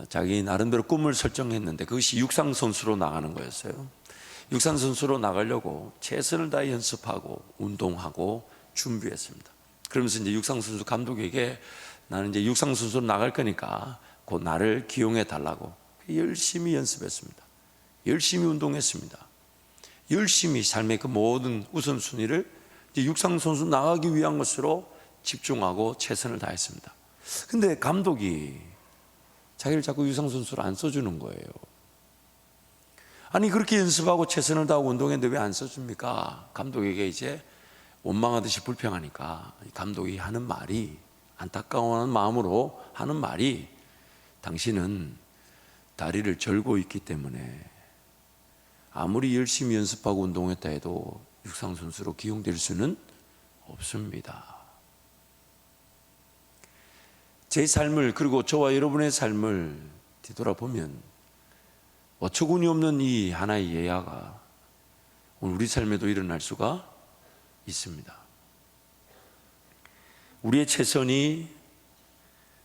자기 나름대로 꿈을 설정했는데 그것이 육상선수로 나가는 거였어요. 육상선수로 나가려고 최선을 다해 연습하고 운동하고 준비했습니다. 그러면서 이제 육상선수 감독에게 나는 이제 육상선수로 나갈 거니까 곧 나를 기용해 달라고 열심히 연습했습니다. 열심히 운동했습니다. 열심히 삶의 그 모든 우선순위를 이제 육상선수 나가기 위한 것으로 집중하고 최선을 다했습니다. 근데 감독이 자기를 자꾸 육상선수를 안 써주는 거예요. 아니 그렇게 연습하고 최선을 다하고 운동했는데 왜 안 써줍니까? 감독에게 이제 원망하듯이 불평하니까 감독이 하는 말이, 안타까워하는 마음으로 하는 말이, 당신은 다리를 절고 있기 때문에 아무리 열심히 연습하고 운동했다 해도 육상선수로 기용될 수는 없습니다. 제 삶을, 그리고 저와 여러분의 삶을 뒤돌아보면 어처구니 없는 이 하나의 예화가 오늘 우리 삶에도 일어날 수가 있습니다. 우리의 최선이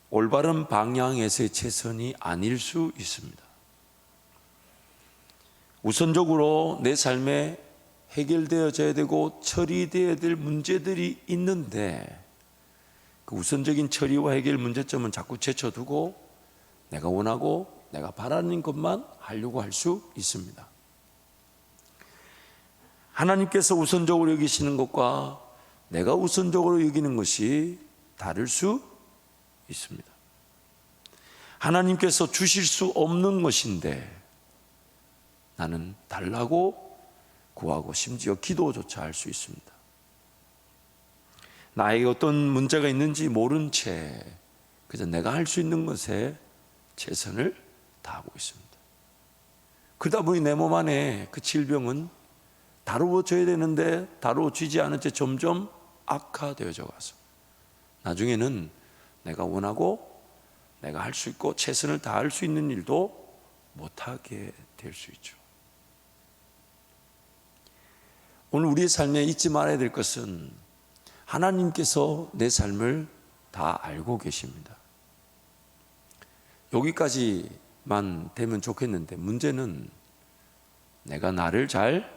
올바른 방향에서의 최선이 아닐 수 있습니다. 우선적으로 내 삶에 해결되어져야 되고 처리되어야 될 문제들이 있는데 그 우선적인 처리와 해결 문제점은 자꾸 제쳐두고 내가 원하고 내가 바라는 것만 하려고 할 수 있습니다. 하나님께서 우선적으로 여기시는 것과 내가 우선적으로 여기는 것이 다를 수 있습니다. 하나님께서 주실 수 없는 것인데 나는 달라고 구하고 심지어 기도조차 할 수 있습니다. 나에게 어떤 문제가 있는지 모른 채 그저 내가 할 수 있는 것에 최선을 다하고 있습니다. 그러다 보니 내 몸 안에 그 질병은 다루어져야 되는데 다루어지지 않은 채 점점 악화되어져 가서 나중에는 내가 원하고 내가 할 수 있고 최선을 다할 수 있는 일도 못하게 될 수 있죠. 오늘 우리의 삶에 잊지 말아야 될 것은 하나님께서 내 삶을 다 알고 계십니다. 여기까지만 되면 좋겠는데 문제는 내가 나를 잘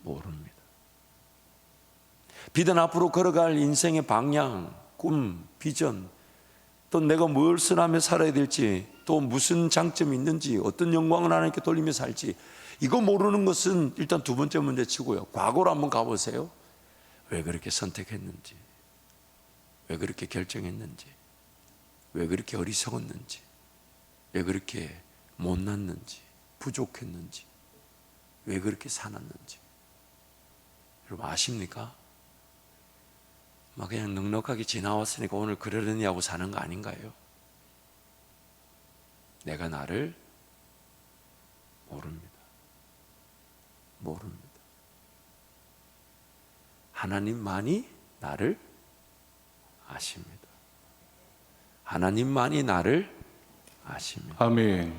모릅니다. 비단 앞으로 걸어갈 인생의 방향, 꿈, 비전, 또 내가 무엇을 하며 살아야 될지, 또 무슨 장점이 있는지, 어떤 영광을 하나님께 돌리며 살지, 이거 모르는 것은 일단 두 번째 문제 치고요. 과거로 한번 가보세요. 왜 그렇게 선택했는지, 왜 그렇게 결정했는지, 왜 그렇게 어리석었는지, 왜 그렇게 못났는지, 부족했는지, 왜 그렇게 살았는지 여러분 아십니까? 막 그냥 넉넉하게 지나왔으니까 오늘 그러려니 하고 사는 거 아닌가요? 내가 나를 모릅니다. 하나님만이 나를 아십니다. 하나님만이 나를 아십니다. 아멘.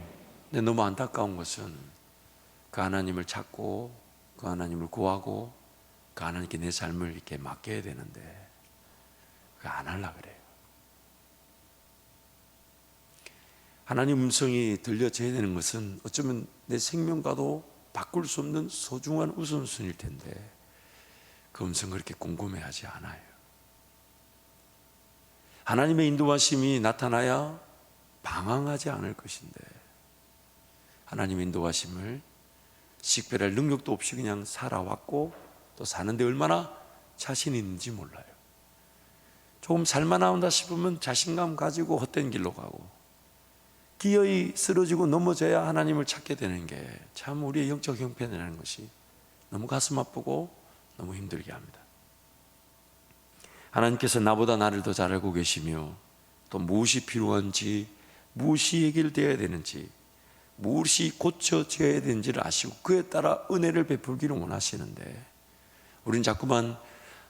근데 너무 안타까운 것은 그 하나님을 찾고 그 하나님을 구하고 그 하나님께 내 삶을 이렇게 맡겨야 되는데 그거 안 하려고 그래요. 하나님 음성이 들려져야 되는 것은 어쩌면 내 생명과도 바꿀 수 없는 소중한 우선순위일 텐데 그 음성 그렇게 궁금해하지 않아요. 하나님의 인도하심이 나타나야 방황하지 않을 것인데 하나님의 인도하심을 식별할 능력도 없이 그냥 살아왔고 또 사는데 얼마나 자신이 있는지 몰라요. 조금 살만하다 싶으면 자신감 가지고 헛된 길로 가고 기어이 쓰러지고 넘어져야 하나님을 찾게 되는 게 참 우리의 영적 형편이라는 것이 너무 가슴 아프고 너무 힘들게 합니다. 하나님께서 나보다 나를 더 잘 알고 계시며 또 무엇이 필요한지 무엇이 해결되어야 되는지 무엇이 고쳐져야 되는지를 아시고 그에 따라 은혜를 베풀기를 원하시는데 우린 자꾸만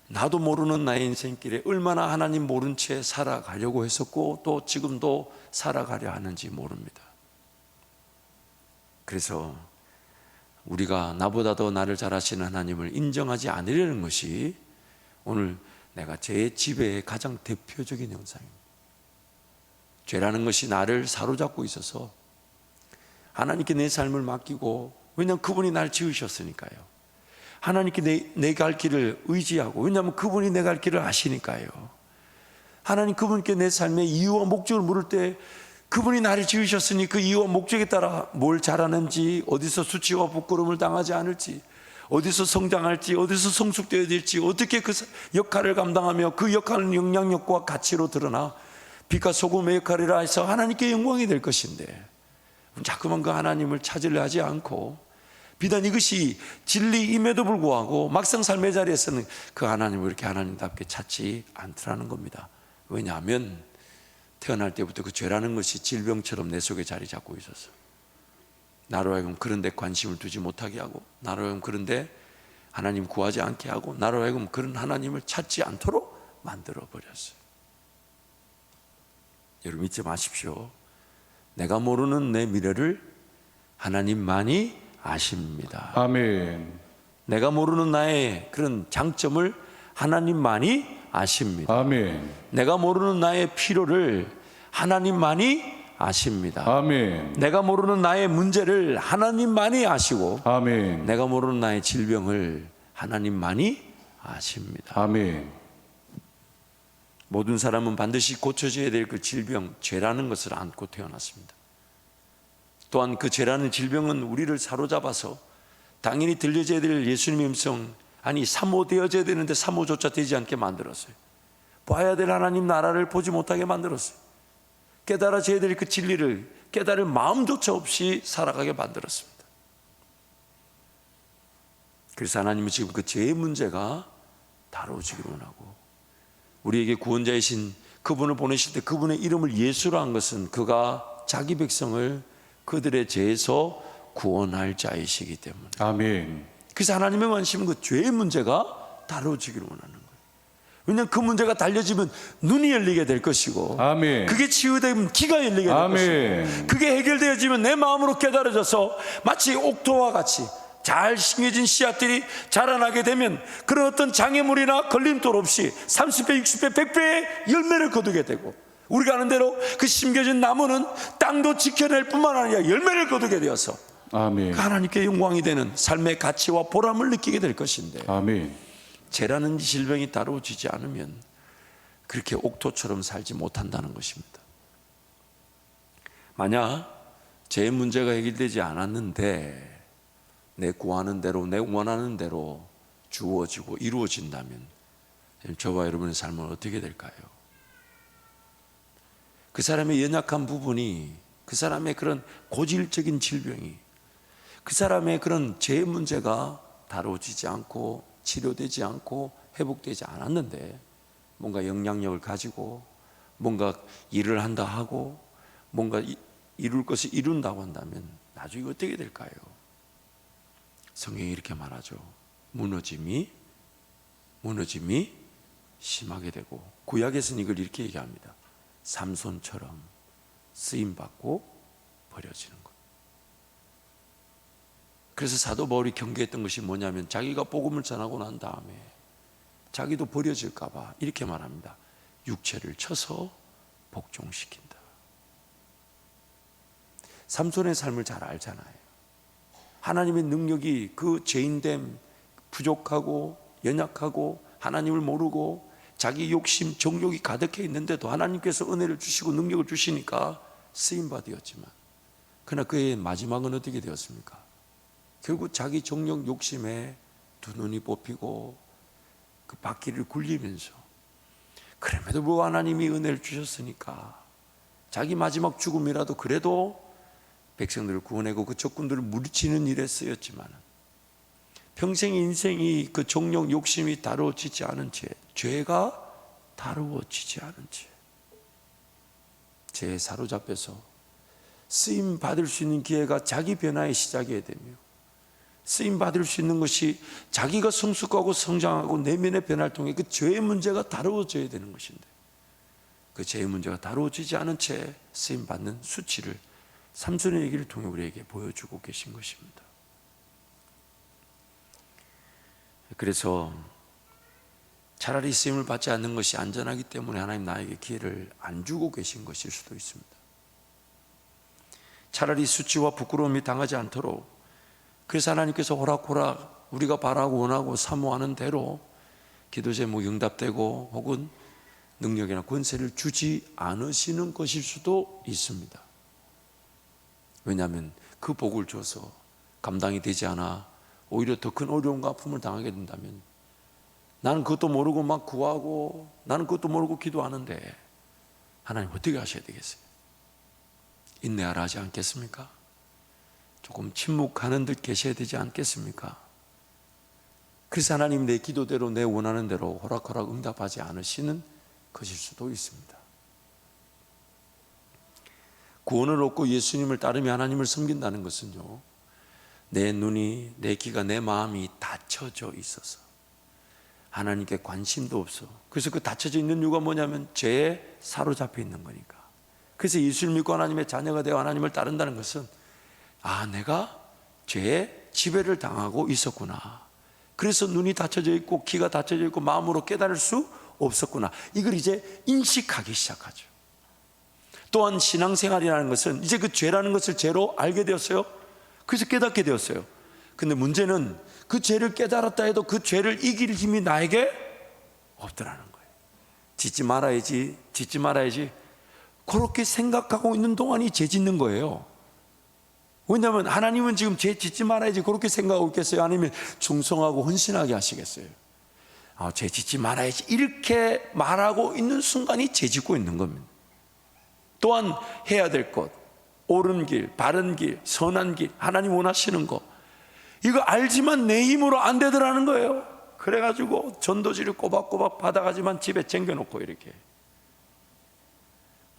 나도 모르는 나의 인생길에 얼마나 하나님 모른 채 살아가려고 했었고 또 지금도 살아가려 하는지 모릅니다. 그래서 우리가 나보다 더 나를 잘 아시는 하나님을 인정하지 않으려는 것이 오늘 내가 제 지배의 가장 대표적인 형상입니다. 죄라는 것이 나를 사로잡고 있어서 하나님께 내 삶을 맡기고, 왜냐하면 그분이 날 지으셨으니까요. 하나님께 내 갈 길을 의지하고, 왜냐하면 그분이 내 갈 길을 아시니까요. 하나님 그분께 내 삶의 이유와 목적을 물을 때 그분이 나를 지으셨으니 그 이유와 목적에 따라 뭘 잘하는지, 어디서 수치와 부끄러움을 당하지 않을지, 어디서 성장할지, 어디서 성숙되어야 될지, 어떻게 그 역할을 감당하며 그 역할은 영향력과 가치로 드러나 빛과 소금의 역할이라 해서 하나님께 영광이 될 것인데, 자꾸만 그 하나님을 찾으려 하지 않고, 비단 이것이 진리임에도 불구하고 막상 삶의 자리에서는 그 하나님을 이렇게 하나님답게 찾지 않더라는 겁니다. 왜냐하면 태어날 때부터 그 죄라는 것이 질병처럼 내 속에 자리 잡고 있어서 나로 하여금 그런 데 관심을 두지 못하게 하고, 나로 하여금 그런 데 하나님 구하지 않게 하고, 나로 하여금 그런 하나님을 찾지 않도록 만들어 버렸어요. 여러분 잊지 마십시오. 내가 모르는 내 미래를 하나님만이 아십니다. 아멘. 내가 모르는 나의 그런 장점을 하나님만이 아십니다. 아멘. 내가 모르는 나의 필요를 하나님만이 아십니다. 아멘. 내가 모르는 나의 문제를 하나님만이 아시고, 아멘. 내가 모르는 나의 질병을 하나님만이 아십니다. 아멘. 모든 사람은 반드시 고쳐져야 될 그 질병, 죄라는 것을 안고 태어났습니다. 또한 그 죄라는 질병은 우리를 사로잡아서 당연히 들려져야 될 예수님의 음성, 아니 사모되어져야 되는데 사모조차 되지 않게 만들었어요. 봐야 될 하나님 나라를 보지 못하게 만들었어요. 깨달아져야 될 그 진리를 깨달을 마음조차 없이 살아가게 만들었습니다. 그래서 하나님은 지금 그 죄의 문제가 다뤄지기를 원하고, 우리에게 구원자이신 그분을 보내실 때 그분의 이름을 예수로 한 것은 그가 자기 백성을 그들의 죄에서 구원할 자이시기 때문에, 아멘. 그래서 하나님의 관심은 그 죄의 문제가 다뤄지기를 원하는 거예요. 왜냐하면 그 문제가 달려지면 눈이 열리게 될 것이고, 아멘. 그게 치유되면 귀가 열리게 될 아멘. 것이고, 그게 해결되어지면 내 마음으로 깨달아져서 마치 옥토와 같이 잘 심겨진 씨앗들이 자라나게 되면 그런 어떤 장애물이나 걸림돌 없이 30배, 60배, 100배의 열매를 거두게 되고, 우리가 아는 대로 그 심겨진 나무는 땅도 지켜낼 뿐만 아니라 열매를 거두게 되어서 아멘. 하나님께 영광이 되는 삶의 가치와 보람을 느끼게 될 것인데, 아멘. 죄라는 질병이 다루어지지 않으면 그렇게 옥토처럼 살지 못한다는 것입니다. 만약 죄의 문제가 해결되지 않았는데 내 구하는 대로, 내 원하는 대로 주어지고 이루어진다면 저와 여러분의 삶은 어떻게 될까요? 그 사람의 연약한 부분이, 그 사람의 그런 고질적인 질병이, 그 사람의 그런 죄의 문제가 다뤄지지 않고 치료되지 않고 회복되지 않았는데 뭔가 영향력을 가지고 뭔가 일을 한다 하고 뭔가 이룰 것을 이룬다고 한다면 나중에 어떻게 될까요? 성경이 이렇게 말하죠. 무너짐이 심하게 되고, 구약에서는 이걸 이렇게 얘기합니다. 삼손처럼 쓰임받고 버려지는 것. 그래서 사도 바울이 경계했던 것이 뭐냐면, 자기가 복음을 전하고 난 다음에 자기도 버려질까 봐 이렇게 말합니다. 육체를 쳐서 복종시킨다. 삼손의 삶을 잘 알잖아요. 하나님의 능력이 그 죄인됨, 부족하고 연약하고 하나님을 모르고 자기 욕심, 정욕이 가득해 있는데도 하나님께서 은혜를 주시고 능력을 주시니까 쓰임받았지만, 그러나 그의 마지막은 어떻게 되었습니까? 결국 자기 정욕, 욕심에 두 눈이 뽑히고 그 바퀴를 굴리면서, 그럼에도 불구하고 하나님이 은혜를 주셨으니까 자기 마지막 죽음이라도 그래도 백성들을 구원하고 그 적군들을 물리치는 일에 쓰였지만, 평생의 인생이 그 정욕, 욕심이 다루어지지 않은 채, 죄가 다루어지지 않은 채, 죄에 사로잡혀서 쓰임 받을 수 있는 기회가 자기 변화의 시작이 되며, 쓰임 받을 수 있는 것이 자기가 성숙하고 성장하고 내면의 변화를 통해 그 죄의 문제가 다루어져야 되는 것인데, 그 죄의 문제가 다루어지지 않은 채 쓰임 받는 수치를 삼손의 얘기를 통해 우리에게 보여주고 계신 것입니다. 그래서 차라리 쓰임을 받지 않는 것이 안전하기 때문에 하나님 나에게 기회를 안 주고 계신 것일 수도 있습니다. 차라리 수치와 부끄러움이 당하지 않도록, 그래서 하나님께서 호락호락 우리가 바라고 원하고 사모하는 대로 기도 제목이 응답되고 혹은 능력이나 권세를 주지 않으시는 것일 수도 있습니다. 왜냐하면 그 복을 줘서 감당이 되지 않아 오히려 더 큰 어려움과 아픔을 당하게 된다면, 나는 그것도 모르고 막 구하고 나는 그것도 모르고 기도하는데 하나님 어떻게 하셔야 되겠어요? 인내하라 하지 않겠습니까? 조금 침묵하는 듯 계셔야 되지 않겠습니까? 그래서 하나님 내 기도대로 내 원하는 대로 호락호락 응답하지 않으시는 것일 수도 있습니다. 구원을 얻고 예수님을 따르며 하나님을 섬긴다는 것은요, 내 눈이, 내 귀가, 내 마음이 닫혀져 있어서 하나님께 관심도 없어. 그래서 그 닫혀져 있는 이유가 뭐냐면 죄에 사로잡혀 있는 거니까. 그래서 예수를 믿고 하나님의 자녀가 되어 하나님을 따른다는 것은, 아, 내가 죄에 지배를 당하고 있었구나. 그래서 눈이 닫혀져 있고 귀가 닫혀져 있고 마음으로 깨달을 수 없었구나. 이걸 이제 인식하기 시작하죠. 또한 신앙생활이라는 것은 이제 그 죄라는 것을 죄로 알게 되었어요. 그래서 깨닫게 되었어요. 근데 문제는 그 죄를 깨달았다 해도 그 죄를 이길 힘이 나에게 없더라는 거예요. 짓지 말아야지, 짓지 말아야지, 그렇게 생각하고 있는 동안이 죄 짓는 거예요. 왜냐하면 하나님은 지금 죄 짓지 말아야지 그렇게 생각하고 있겠어요? 아니면 충성하고 헌신하게 하시겠어요? 죄 짓지 말아야지 이렇게 말하고 있는 순간이 죄 짓고 있는 겁니다. 또한 해야 될 것, 옳은 길, 바른 길, 선한 길, 하나님 원하시는 것, 이거 알지만 내 힘으로 안 되더라는 거예요. 그래가지고 전도지를 꼬박꼬박 받아가지만 집에 쟁겨놓고 이렇게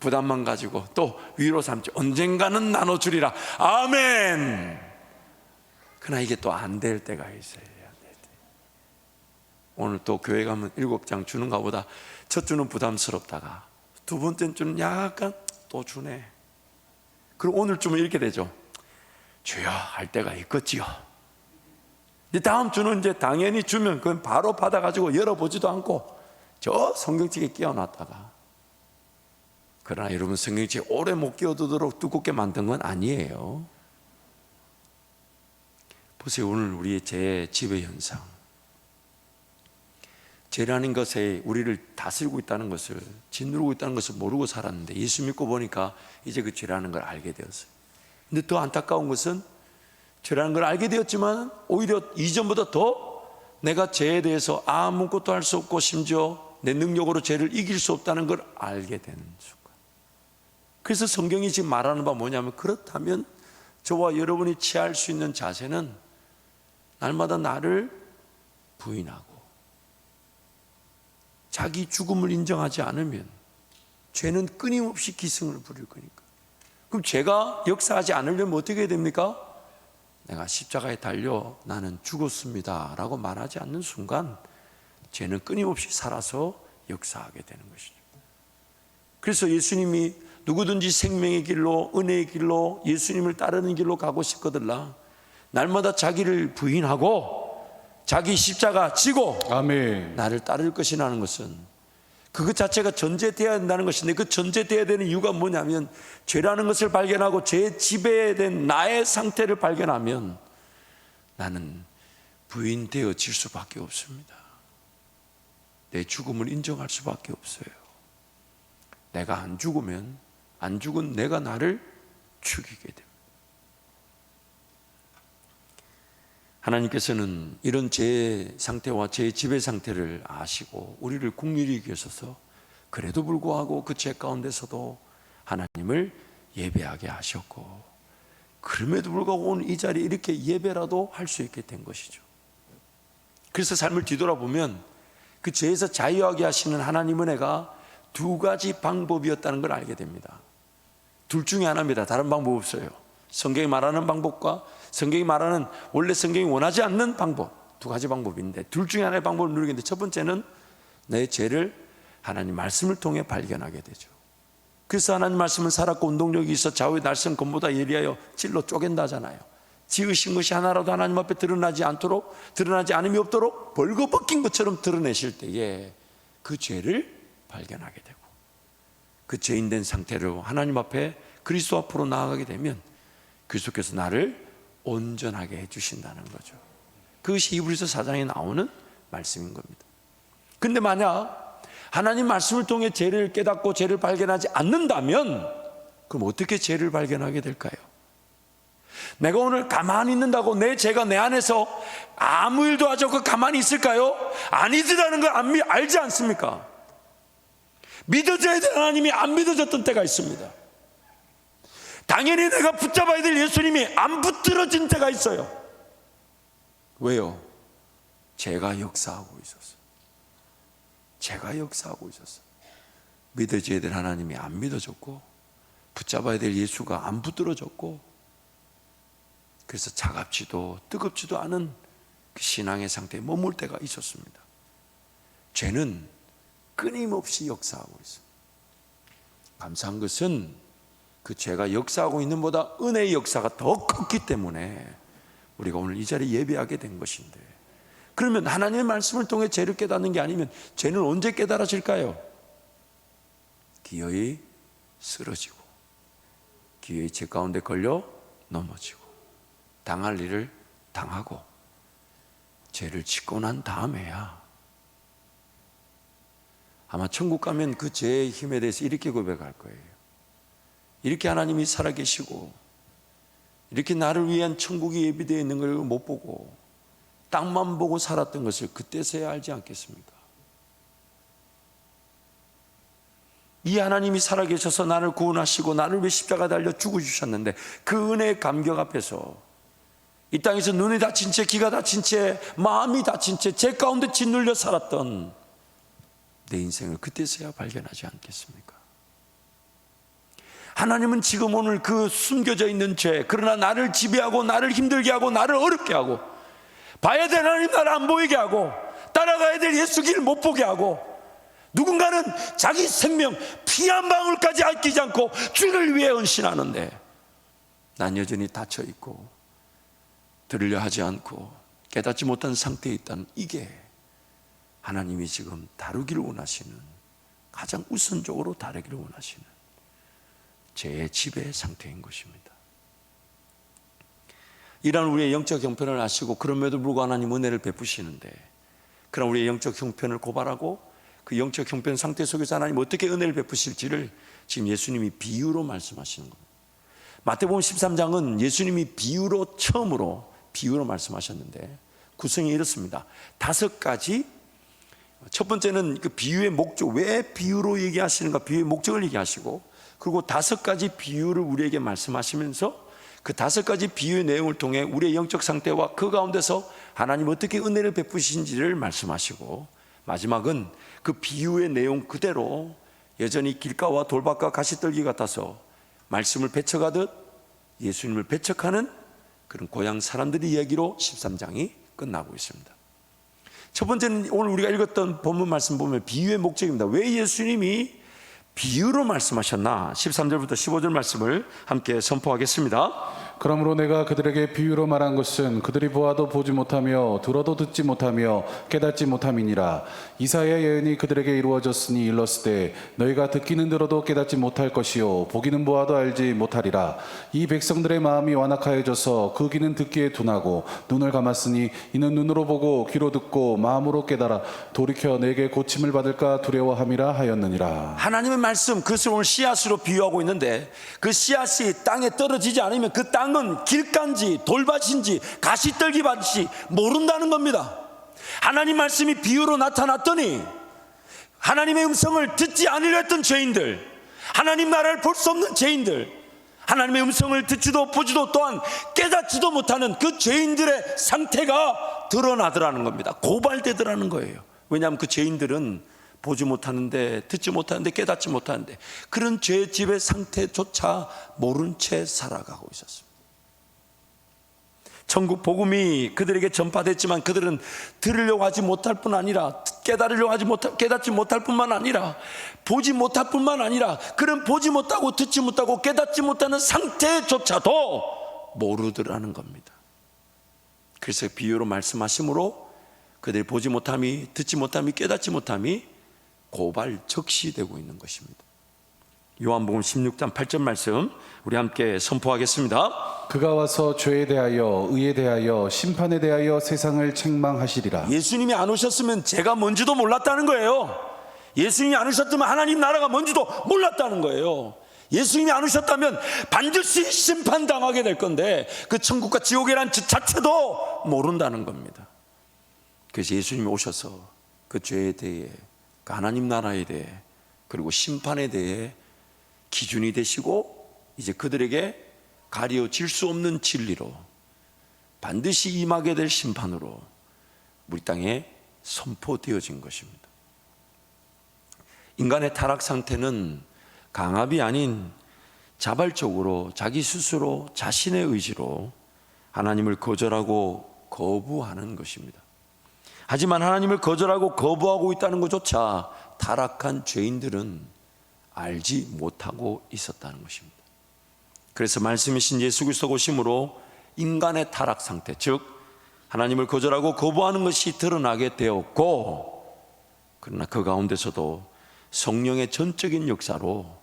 부담만 가지고 또 위로 삼지, 언젠가는 나눠주리라, 아멘. 그러나 이게 또 안 될 때가 있어요. 오늘 또 교회 가면 7장 주는가 보다 첫 주는 부담스럽다가 두 번째 주는 약간 또 주네. 그리고 오늘 주면 이렇게 되죠. 주여 할 때가 있겠지요. 이제 다음 주는 이제 당연히 주면 그건 바로 받아가지고 열어보지도 않고 저 성경책에 끼워놨다가, 그러나 여러분 성경책에 오래 못 끼워두도록 두껍게 만든 건 아니에요. 보세요. 오늘 우리의 죄 지배 현상, 죄라는 것에 우리를 다스리고 있다는 것을, 짓누르고 있다는 것을 모르고 살았는데 예수 믿고 보니까 이제 그 죄라는 걸 알게 되었어요. 근데 더 안타까운 것은 죄라는 걸 알게 되었지만 오히려 이전보다 더 내가 죄에 대해서 아무것도 할 수 없고 심지어 내 능력으로 죄를 이길 수 없다는 걸 알게 되는 순간. 그래서 성경이 지금 말하는 바 뭐냐면, 그렇다면 저와 여러분이 취할 수 있는 자세는 날마다 나를 부인하고 자기 죽음을 인정하지 않으면 죄는 끊임없이 기승을 부릴 거니까. 그럼 죄가 역사하지 않으려면 어떻게 해야 됩니까? 내가 십자가에 달려 나는 죽었습니다 라고 말하지 않는 순간 죄는 끊임없이 살아서 역사하게 되는 것이죠. 그래서 예수님이 누구든지 생명의 길로, 은혜의 길로, 예수님을 따르는 길로 가고 싶거들라 날마다 자기를 부인하고 자기 십자가 지고 아멘. 나를 따를 것이라는 것은 그것 자체가 전제되어야 한다는 것인데, 그 전제되어야 되는 이유가 뭐냐면 죄라는 것을 발견하고 죄에 지배된 나의 상태를 발견하면 나는 부인되어질 수밖에 없습니다. 내 죽음을 인정할 수밖에 없어요. 내가 안 죽으면 안 죽은 내가 나를 죽이게 됩니다. 하나님께서는 이런 제 상태와 제 지배 상태를 아시고 우리를 긍휼히 여기셔서 그래도 불구하고 그 죄 가운데서도 하나님을 예배하게 하셨고, 그럼에도 불구하고 오늘 이 자리에 이렇게 예배라도 할 수 있게 된 것이죠. 그래서 삶을 뒤돌아보면 그 죄에서 자유하게 하시는 하나님 은혜가 두 가지 방법이었다는 걸 알게 됩니다. 둘 중에 하나입니다. 다른 방법 없어요. 성경이 말하는 방법과 성경이 말하는, 원래 성경이 원하지 않는 방법, 두 가지 방법인데 둘 중에 하나의 방법을 누리겠는데, 첫 번째는 내 죄를 하나님 말씀을 통해 발견하게 되죠. 그래서 하나님 말씀은 살았고 운동력이 있어 좌우의 날선 검보다 예리하여 찔러 쪼갠다 하잖아요. 지으신 것이 하나라도 하나님 앞에 드러나지 않음이 없도록 벌거벗긴 것처럼 드러내실 때에 그 죄를 발견하게 되고, 그 죄인된 상태로 하나님 앞에 그리스도 앞으로 나아가게 되면 그리스도께서 나를 온전하게 해주신다는 거죠. 그것이 히브리서 4장에 나오는 말씀인 겁니다. 근데 만약 하나님 말씀을 통해 죄를 깨닫고 죄를 발견하지 않는다면 그럼 어떻게 죄를 발견하게 될까요? 내가 오늘 가만히 있는다고 내 죄가 내 안에서 아무 일도 하지 않고 가만히 있을까요? 아니더라는 걸 알지 않습니까? 믿어져야 될 하나님이 안 믿어졌던 때가 있습니다. 당연히 내가 붙잡아야 될 예수님이 안 붙들어진 때가 있어요. 왜요? 죄가 역사하고 있었어요. 죄가 역사하고 있었어요. 믿어져야 될 하나님이 안 믿어졌고, 붙잡아야 될 예수가 안 붙들어졌고, 그래서 차갑지도 뜨겁지도 않은 그 신앙의 상태에 머물 때가 있었습니다. 죄는 끊임없이 역사하고 있어요. 감사한 것은 그 죄가 역사하고 있는 보다 은혜의 역사가 더 컸기 때문에 우리가 오늘 이 자리에 예배하게 된 것인데, 그러면 하나님의 말씀을 통해 죄를 깨닫는 게 아니면 죄는 언제 깨달아질까요? 기어이 쓰러지고, 기어이 죄 가운데 걸려 넘어지고, 당할 일을 당하고, 죄를 짓고 난 다음에야 아마 천국 가면 그 죄의 힘에 대해서 이렇게 고백할 거예요. 이렇게 하나님이 살아계시고 이렇게 나를 위한 천국이 예비되어 있는 걸 못 보고 땅만 보고 살았던 것을 그때서야 알지 않겠습니까? 이 하나님이 살아계셔서 나를 구원하시고 나를 위해 십자가 달려 죽어주셨는데 그 은혜의 감격 앞에서 이 땅에서 눈이 다친 채, 귀가 다친 채, 마음이 다친 채, 죄 가운데 짓눌려 살았던 내 인생을 그때서야 발견하지 않겠습니까? 하나님은 지금 오늘 그 숨겨져 있는 죄, 그러나 나를 지배하고 나를 힘들게 하고 나를 어렵게 하고, 봐야 될 하나님 나를 안 보이게 하고, 따라가야 될 예수 길 못 보게 하고, 누군가는 자기 생명 피 한 방울까지 아끼지 않고 주를 위해 헌신하는데 난 여전히 닫혀 있고 들으려 하지 않고 깨닫지 못한 상태에 있다는, 이게 하나님이 지금 다루기를 원하시는, 가장 우선적으로 다루기를 원하시는 죄의 지배 상태인 것입니다. 이런 우리의 영적 형편을 아시고 그럼에도 불구하고 하나님 은혜를 베푸시는데, 그런 우리의 영적 형편을 고발하고 그 영적 형편 상태 속에서 하나님 어떻게 은혜를 베푸실지를 지금 예수님이 비유로 말씀하시는 겁니다. 마태복음 13장은 예수님이 처음으로 비유로 말씀하셨는데 구성이 이렇습니다. 5가지. 첫 번째는 그 비유의 목적, 왜 비유로 얘기하시는가, 비유의 목적을 얘기하시고, 그리고 5가지 비유를 우리에게 말씀하시면서 그 5가지 비유의 내용을 통해 우리의 영적 상태와 그 가운데서 하나님 어떻게 은혜를 베푸신지를 말씀하시고, 마지막은 그 비유의 내용 그대로 여전히 길가와 돌밭과 가시떨기 같아서 말씀을 배척하듯 예수님을 배척하는 그런 고향 사람들의 이야기로 13장이 끝나고 있습니다. 첫 번째는 오늘 우리가 읽었던 본문 말씀 보면 비유의 목적입니다. 왜 예수님이 비유로 말씀하셨나? 13절부터 15절 말씀을 함께 선포하겠습니다. 그러므로 내가 그들에게 비유로 말한 것은 그들이 보아도 보지 못하며 들어도 듣지 못하며 깨닫지 못함이니라. 이사야 예언이 그들에게 이루어졌으니 일렀으되 너희가 듣기는 들어도 깨닫지 못할 것이요 보기는 보아도 알지 못하리라. 이 백성들의 마음이 완악하여져서 그 귀는 듣기에 둔하고 눈을 감았으니 이는 눈으로 보고 귀로 듣고 마음으로 깨달아 돌이켜 내게 고침을 받을까 두려워함이라 하였느니라. 하나님의 말씀, 그것을 오늘 씨앗으로 비유하고 있는데, 그 씨앗이 땅에 떨어지지 않으면 그 땅은 길간지 돌밭인지 가시떨기밭인지 모른다는 겁니다. 하나님 말씀이 비유로 나타났더니 하나님의 음성을 듣지 않으려 했던 죄인들, 하나님 나라를 볼 수 없는 죄인들, 하나님의 음성을 듣지도 보지도 또한 깨닫지도 못하는 그 죄인들의 상태가 드러나더라는 겁니다. 고발되더라는 거예요. 왜냐하면 그 죄인들은 보지 못하는데, 듣지 못하는데, 깨닫지 못하는데 그런 죄의 집의 상태조차 모른 채 살아가고 있었습니다. 천국 복음이 그들에게 전파됐지만 그들은 들으려고 하지 못할 뿐 아니라, 깨닫지 못할 뿐만 아니라, 보지 못할 뿐만 아니라, 그런 보지 못하고 듣지 못하고 깨닫지 못하는 상태조차도 모르더라는 겁니다. 그래서 비유로 말씀하심으로 그들이 보지 못함이, 듣지 못함이, 깨닫지 못함이 고발 적시되고 있는 것입니다. 요한복음 16장 8절 말씀 우리 함께 선포하겠습니다. 그가 와서 죄에 대하여 의에 대하여 심판에 대하여 세상을 책망하시리라. 예수님이 안 오셨으면 죄가 뭔지도 몰랐다는 거예요. 예수님이 안 오셨다면 하나님 나라가 뭔지도 몰랐다는 거예요. 예수님이 안 오셨다면 반드시 심판당하게 될 건데 그 천국과 지옥이란 자체도 모른다는 겁니다. 그래서 예수님이 오셔서 그 죄에 대해, 그 하나님 나라에 대해, 그리고 심판에 대해 기준이 되시고 이제 그들에게 가려질 수 없는 진리로 반드시 임하게 될 심판으로 우리 땅에 선포되어진 것입니다. 인간의 타락 상태는 강압이 아닌 자발적으로 자기 스스로 자신의 의지로 하나님을 거절하고 거부하는 것입니다. 하지만 하나님을 거절하고 거부하고 있다는 것조차 타락한 죄인들은 알지 못하고 있었다는 것입니다. 그래서 말씀이신 예수 그리스도 오심으로 인간의 타락 상태, 즉 하나님을 거절하고 거부하는 것이 드러나게 되었고, 그러나 그 가운데서도 성령의 전적인 역사로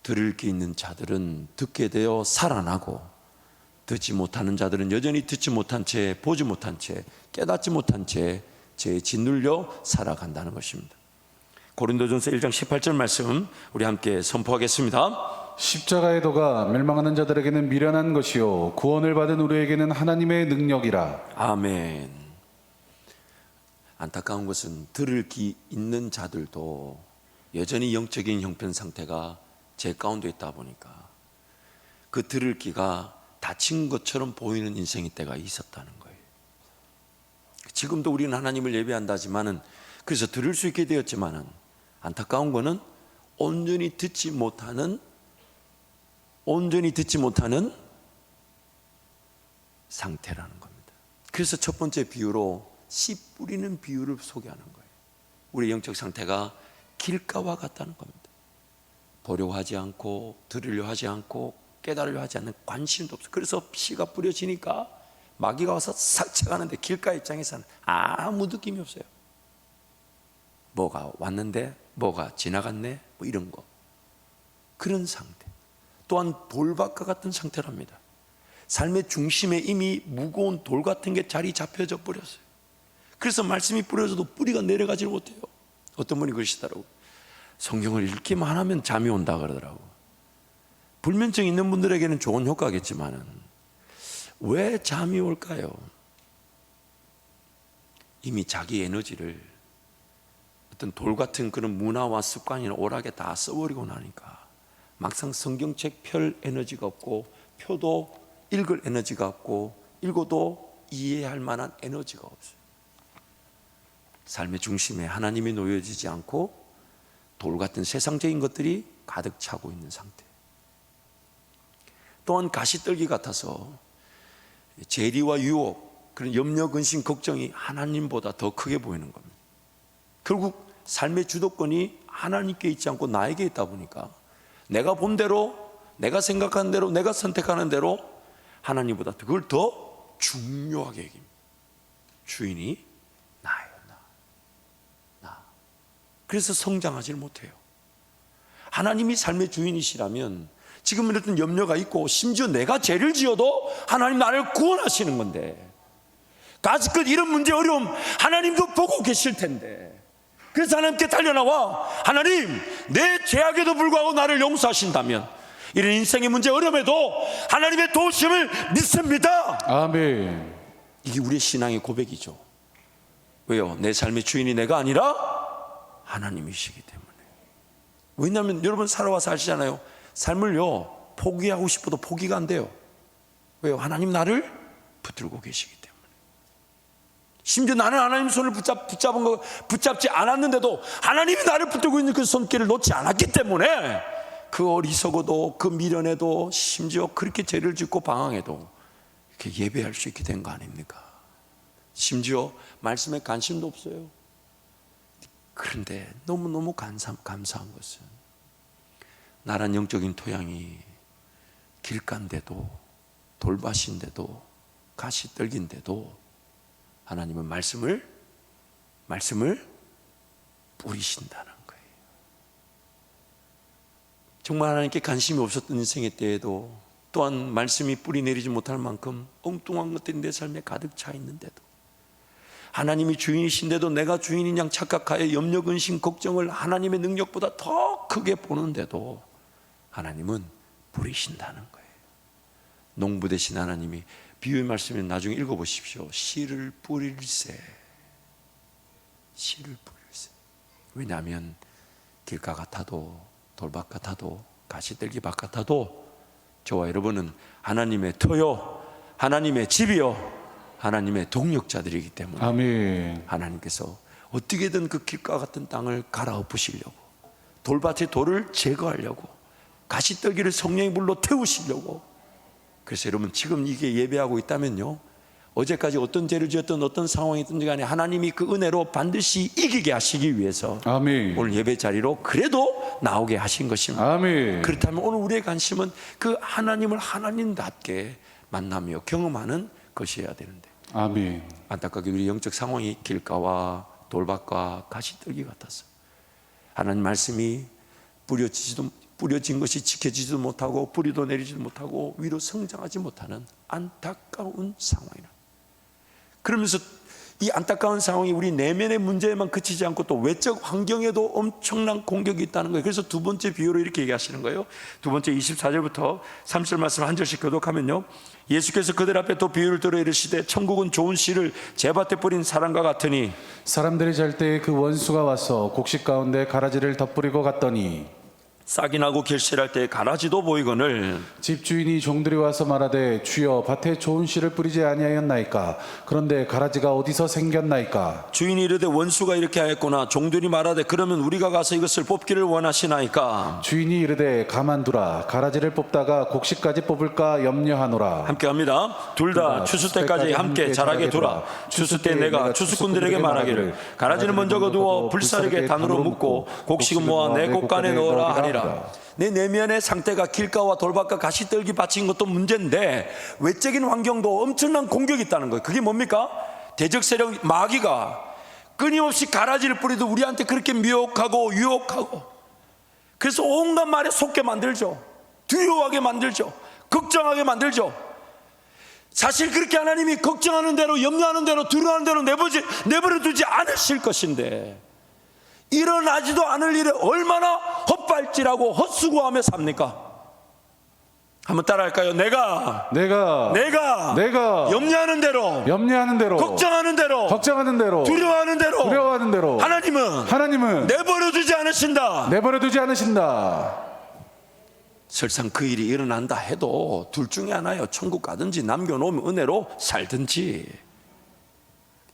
들을 게 있는 자들은 듣게 되어 살아나고, 듣지 못하는 자들은 여전히 듣지 못한 채, 보지 못한 채, 깨닫지 못한 채 죄에 짓눌려 살아간다는 것입니다. 고린도전서 1장 18절 말씀 우리 함께 선포하겠습니다. 십자가의 도가 멸망하는 자들에게는 미련한 것이요 구원을 받은 우리에게는 하나님의 능력이라. 아멘. 안타까운 것은 들을 기 있는 자들도 여전히 영적인 형편 상태가 제 가운데 있다 보니까 그 들을 기가 다친 것처럼 보이는 인생의 때가 있었다는 거예요. 지금도 우리는 하나님을 예배한다지만은, 그래서 들을 수 있게 되었지만은 안타까운 거는 온전히 듣지 못하는 상태라는 겁니다. 그래서 첫 번째 비유로 씨 뿌리는 비유를 소개하는 거예요. 우리의 영적 상태가 길가와 같다는 겁니다. 보려 하지 않고, 들으려 하지 않고, 깨달으려 하지 않는 관심도 없어요. 그래서 씨가 뿌려지니까 마귀가 와서 싹 쳐가는데 길가 입장에서는 아무 느낌이 없어요. 뭐가 왔는데, 뭐가 지나갔네, 뭐 이런 거. 그런 상태. 또한 돌밭과 같은 상태랍니다. 삶의 중심에 이미 무거운 돌 같은 게 자리 잡혀져 버렸어요. 그래서 말씀이 뿌려져도 뿌리가 내려가지 못해요. 어떤 분이 그러시더라고요. 성경을 읽기만 하면 잠이 온다 그러더라고요. 불면증 있는 분들에게는 좋은 효과겠지만은 왜 잠이 올까요? 이미 자기 에너지를 어떤 돌 같은 그런 문화와 습관이나 오락에 다 써버리고 나니까 막상 성경책 펼 에너지가 없고, 표도 읽을 에너지가 없고, 읽어도 이해할 만한 에너지가 없어요. 삶의 중심에 하나님이 놓여지지 않고 돌 같은 세상적인 것들이 가득 차고 있는 상태. 또한 가시떨기 같아서 재리와 유혹, 그런 염려, 근심, 걱정이 하나님보다 더 크게 보이는 겁니다. 결국 삶의 주도권이 하나님께 있지 않고 나에게 있다 보니까 내가 본 대로, 내가 생각하는 대로, 내가 선택하는 대로 하나님보다 그걸 더 중요하게 여깁니다. 주인이 나예요, 나. 그래서 성장하지 못해요. 하나님이 삶의 주인이시라면 지금 이런 염려가 있고, 심지어 내가 죄를 지어도 하나님 나를 구원하시는 건데, 가지껏 이런 문제 어려움 하나님도 보고 계실 텐데, 그래서 하나님께 달려나와 하나님, 내 죄악에도 불구하고 나를 용서하신다면 이런 인생의 문제 어려움에도 하나님의 도우심을 믿습니다. 아멘. 이게 우리의 신앙의 고백이죠. 왜요? 내 삶의 주인이 내가 아니라 하나님이시기 때문에. 왜냐하면 여러분 살아와서 아시잖아요. 삶을요 포기하고 싶어도 포기가 안 돼요. 왜요? 하나님 나를 붙들고 계시기 때문에. 심지어 나는 하나님 손을 붙잡지 않았는데도 하나님이 나를 붙들고 있는 그 손길을 놓지 않았기 때문에 그 어리석어도, 그 미련에도, 심지어 그렇게 죄를 짓고 방황해도 이렇게 예배할 수 있게 된 거 아닙니까? 심지어 말씀에 관심도 없어요. 그런데 너무너무 감사한 것은 나란 영적인 토양이 길가인데도, 돌밭인데도, 가시떨기인데도 하나님은 말씀을 뿌리신다는 거예요. 정말 하나님께 관심이 없었던 인생의 때에도, 또한 말씀이 뿌리 내리지 못할 만큼 엉뚱한 것들이 내 삶에 가득 차 있는데도, 하나님이 주인이신데도 내가 주인인 양 착각하여 염려, 근심, 걱정을 하나님의 능력보다 더 크게 보는데도 하나님은 뿌리신다는 거예요. 농부 되신 하나님이, 비유의 말씀을 나중에 읽어보십시오. 씨를 뿌릴세. 씨를 뿌릴세. 왜냐하면 길가 같아도 돌밭 같아도 가시떨기 밭 같아도 저와 여러분은 하나님의 터요, 하나님의 집이요, 하나님의 동력자들이기 때문에 아멘. 하나님께서 어떻게든 그 길가 같은 땅을 갈아엎으시려고, 돌밭의 돌을 제거하려고, 가시떨기를 성령의 불로 태우시려고. 그래서 여러분, 지금 이게 예배하고 있다면요, 어제까지 어떤 죄를 지었던 어떤 상황이 있든지 간에 하나님이 그 은혜로 반드시 이기게 하시기 위해서 아멘. 오늘 예배 자리로 그래도 나오게 하신 것입니다. 아멘. 그렇다면 오늘 우리의 관심은 그 하나님을 하나님답게 만나며 경험하는 것이어야 되는데, 아멘. 안타깝게 우리 영적 상황이 길가와 돌밭과 가시떨기 같았어요. 하나님 말씀이 뿌려진 것이 지켜지지도 못하고 뿌리도 내리지도 못하고 위로 성장하지 못하는 안타까운 상황이라. 그러면서 이 안타까운 상황이 우리 내면의 문제에만 그치지 않고 또 외적 환경에도 엄청난 공격이 있다는 거예요. 그래서 두 번째 비유로 이렇게 얘기하시는 거예요. 두 번째 24절부터 30절 말씀 한 절씩 교독하면요, 예수께서 그들 앞에 또 비유를 들어 이르시되 천국은 좋은 씨를 제밭에 뿌린 사람과 같으니 사람들이 잘 때 그 원수가 와서 곡식 가운데 가라지를 덧뿌리고 갔더니 싹이 나고 결실할 때 가라지도 보이거늘 집주인이 종들이 와서 말하되 주여 밭에 좋은 씨를 뿌리지 아니하였나이까? 그런데 가라지가 어디서 생겼나이까? 주인이 이르되 원수가 이렇게 하였구나. 종들이 말하되 그러면 우리가 가서 이것을 뽑기를 원하시나이까? 주인이 이르되 가만두라. 가라지를 뽑다가 곡식까지 뽑을까 염려하노라. 함께 합니다. 둘 다 추수 때까지 함께 자라게 두라. 추수 때 내가 추수꾼들에게 말하기를 가라지는 먼저 거두어 불사르게 단으로 묶고 곡식은 모아 내 곡간에 넣어라 하리라. 내 내면의 상태가 길가와 돌밭과 가시떨기 밭인 것도 문제인데 외적인 환경도 엄청난 공격이 있다는 거예요. 그게 뭡니까? 대적 세력 마귀가 끊임없이 가라지를 뿌리도 우리한테 그렇게 미혹하고 유혹하고, 그래서 온갖 말에 속게 만들죠. 두려워하게 만들죠. 걱정하게 만들죠. 사실 그렇게 하나님이 걱정하는 대로, 염려하는 대로, 두려워하는 대로 내버려 두지 않으실 것인데 일어나지도 않을 일에 얼마나 헛발질하고 헛수고하며 삽니까? 한번 따라할까요? 내가 염려하는 대로, 걱정하는 대로, 두려워하는 대로 하나님은 내버려 두지 않으신다. 설상 그 일이 일어난다 해도 둘 중에 하나예요. 천국 가든지 남겨놓으면 은혜로 살든지.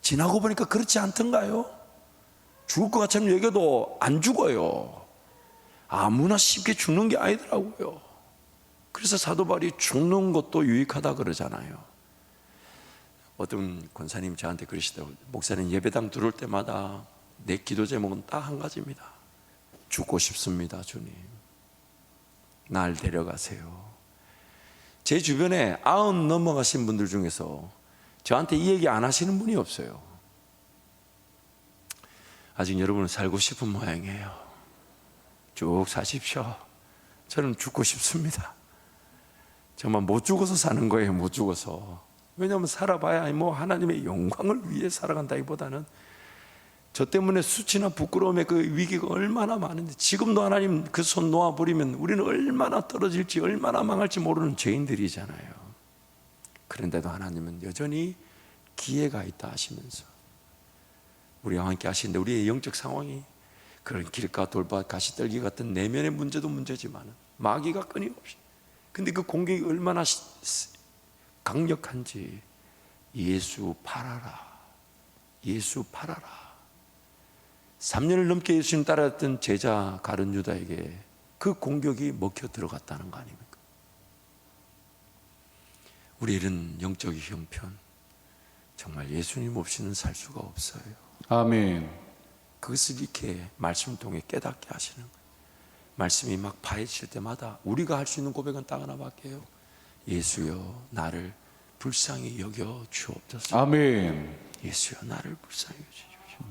지나고 보니까 그렇지 않던가요? 죽을 것 같으면 얘기해도 안 죽어요. 아무나 쉽게 죽는 게 아니더라고요. 그래서 사도 바울이 죽는 것도 유익하다 그러잖아요. 어떤 권사님 저한테 그러시더라고요. 목사님, 예배당 들어올 때마다 내 기도 제목은 딱 한 가지입니다. 죽고 싶습니다, 주님. 날 데려가세요. 제 주변에 90 넘어가신 분들 중에서 저한테 이 얘기 안 하시는 분이 없어요. 아직 여러분은 살고 싶은 모양이에요. 쭉 사십시오. 저는 죽고 싶습니다. 정말 못 죽어서 사는 거예요. 못 죽어서. 왜냐하면 살아봐야 뭐 하나님의 영광을 위해 살아간다기보다는 저 때문에 수치나 부끄러움의 그 위기가 얼마나 많은데, 지금도 하나님 그 손 놓아버리면 우리는 얼마나 떨어질지, 얼마나 망할지 모르는 죄인들이잖아요. 그런데도 하나님은 여전히 기회가 있다 하시면서 우리와 함께 하시는데, 우리의 영적 상황이 그런 길가 돌밭 가시떨기 같은 내면의 문제도 문제지만 마귀가 끊임없이, 근데 그 공격이 얼마나 강력한지, 예수 팔아라, 예수 팔아라. 3년을 넘게 예수님 따라왔던 제자 가룟 유다에게 그 공격이 먹혀 들어갔다는 거 아닙니까? 우리 이런 영적인 형편, 정말 예수님 없이는 살 수가 없어요. 아멘. 그것을 이렇게 말씀 통해 깨닫게 하시는 거예요. 말씀이 막 파헤칠 때마다 우리가 할 수 있는 고백은 딱 하나밖에요. 예수여, 나를 불쌍히 여겨 주옵소서. 아멘. 예수여 나를 불쌍히 여겨 주십시오.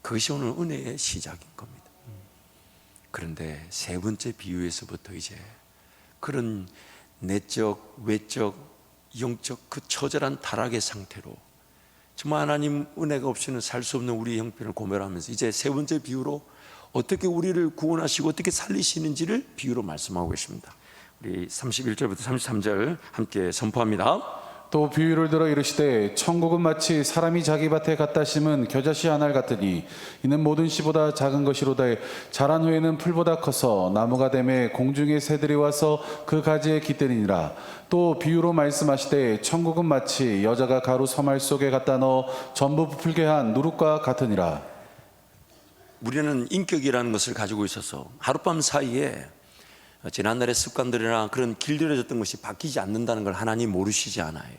그것이 오늘 은혜의 시작인 겁니다. 그런데 세 번째 비유에서부터 이제 그런 내적, 외적, 영적 그 처절한 타락의 상태로 정말 하나님 은혜가 없이는 살 수 없는 우리의 형편을 고면하면서 이제 세 번째 비유로 어떻게 우리를 구원하시고 어떻게 살리시는지를 비유로 말씀하고 계십니다. 우리 31절부터 33절 함께 선포합니다. 또 비유를 들어 이르시되 천국은 마치 사람이 자기 밭에 갖다 심은 겨자씨 한 알 같으니 이는 모든 씨보다 작은 것이로다. 자란 후에는 풀보다 커서 나무가 되매 공중의 새들이 와서 그 가지에 깃들이니라. 또 비유로 말씀하시되 천국은 마치 여자가 가루 서말 속에 갖다 넣어 전부 부풀게 한 누룩과 같으니라. 우리는 인격이라는 것을 가지고 있어서 하룻밤 사이에 지난날의 습관들이나 그런 길들여졌던 것이 바뀌지 않는다는 걸 하나님 모르시지 않아요.